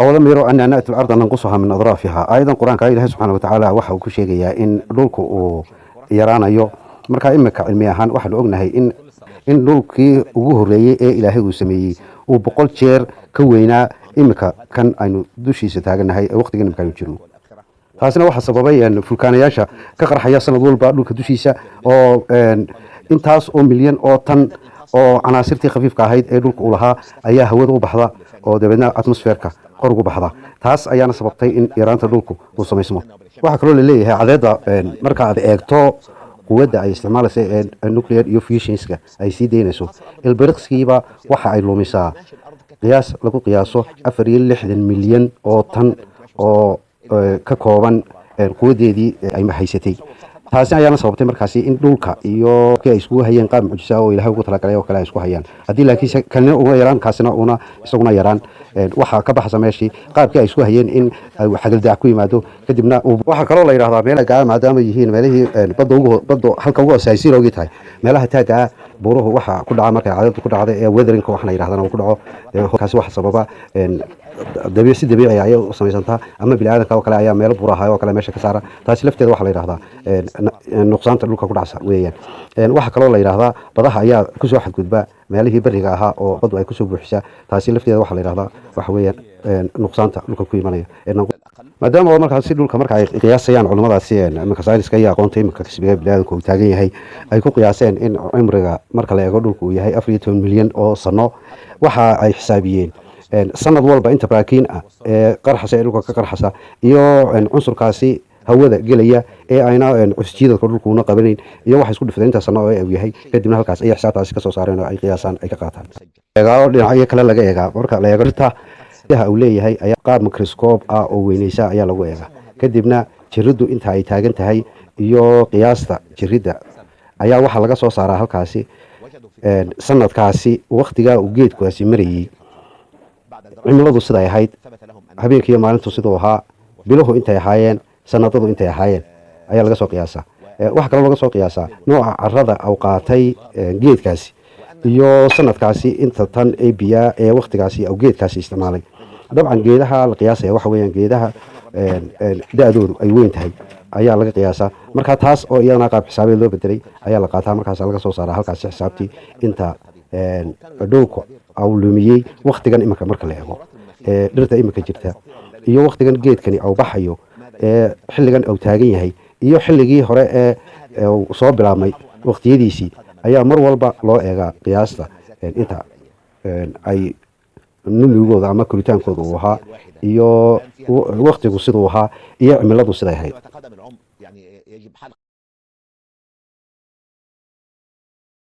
أولم يروا أن نأتي الأرض ننقصها من أطرافها أيضا قرآن كان إلهي سبحانه وتعالى waxa uu ku sheegayaa in dhulku uu yaraanayo marka imika cilmi ahaan waxa la ognahay in dhulkii ugu horeeyay ee Ilaahay uu sameeyay uu 100 jeer ka weynaa imika kan aynu dushiisa taaganahay ee waqtigan imika aynu jirno taasina waxa sababay fulkaanayaasha ka qarxaya sanad walba dhulka dushiisa oo intaas oo milyan oo tan oo canaasirtii khafiifka ahayd ee dhulka u lahaa ayaa hawada u baxda oo dabeedna atmosfeerka kor ugu baxda taas ayaana sababtay in yaraanta dhulku uu samaysmo waxa kale oo la leeyahay cadeeda marka aad eegto quwadda ay isticmaalayso ee nuclear iyo fusionska ay sii deynayso ilbiriqsigiiba waxa ay lumisaa qiyaas lagu qiyaaso 64 milyan oo tan oo ka kooban quwadeedii ay mahaysatay taasi ayaana sababtay markaasi in dhulka iyo ay isku hayeen qaab mucjisa oo Ilaahay ugu talagalay oo kale ay isku hayaan hadii laakiin kan ugu yaraan kaasina una isaguna yaraan waxa ka baxsan meeshii qaabkii ay isku hayeen in ay xagaldac ku yimaado kadibna waxa kale oo la yiraahdaa meel gaar maadaama yihiin meelihii badda halka ugu asaasiin oo tahay meelaha taaga buuruhu waxa ku dhaca markay cadad ku dhacday ee weathering waxa la yiraahdana ku dhaco kaasi waxa sababa dabiici ay u samaysantaa ama bilaadanka oo kale ayaa meel buuraha oo kale meesha ka saara taasi lafteeda waxa la yiraahdaa nuqsaanta dhulka ku dhacsa weeyaan waxa kale oo la yiraahdaa badaha ayaa ku soo xadgudba meelihii bariga ahaa oo badu ay ku soo buuxisaa taasi lafteeda waxa la yiraahdaa waxa weeyaan nuqsaanta dhulka ku imanaya maadaama oo markaas dhulka marka ay qiyaasayaan culimadaasi marka sayniska iyo aqoonta imika kasbiga bilaadanka uu taagan yahay ay ku qiyaaseen in cimriga marka la eego dhulku uu yahay 14 milyan oo sano waxa ay xisaabiyeen sanad walba inta baakiin ah ee qarxasa dhulka ka qarxasa iyo cunsurkaasi hawada gelaya ee ayna cusjiidadka dhulku una qabaneyn iyo waxa isku dhifday inta sano oo ay yahay kadibna halkaas ay xisaabtaasi ka soo saareen oo ay qiyaasaan ay ka qaataan eegaao dhinacyo kale laga eegaa marka la eego taa uu leeyahay ayaa qaab microscope ah oo weynaysa ayaa lagu eegaa kadibna jiriddu inta ay taagan tahay iyo qiyaasta jiridda ayaa waxa laga soo saaraa halkaasi sanadkaasi waqtiga uu geedkaasi marayay cimiladu sida ay ahayd habeenkii iyo maalintu sidoo ahaa biluhu intay ahaayeen sanadadu intay ahaayeen ayaa laga soo qiyaasaa waxa kale laga soo qiyaasaa nooca carrada uu qaatay geedkaasi iyo sanadkaasi inta tan ee biya ee waqtigaasi uu geedkaasi isticmaalay dabcan geedaha la qiyaasaya waxa weeyaan geedaha daadoodu ay weyn tahay ayaa laga qiyaasaa marka taas oo iyana qaab xisaabeed loo bedelay ayaa la qaataa markaas laga soo saaraa halkaas xisaabtii inta dhulku au lumiyay waqtigan imika marka la eego dhirta imika jirta iyo waqtigan geedkani au baxayo xilligan uu taagan yahay iyo xilligii hore ee soo bilaabmay waqtiyadiisii ayaa mar walba loo eegaa qiyaasta inta ay nuligooda ama koritaankooda uu ahaa iyo waqtigu siduu ahaa iyo cimiladu siday ahayd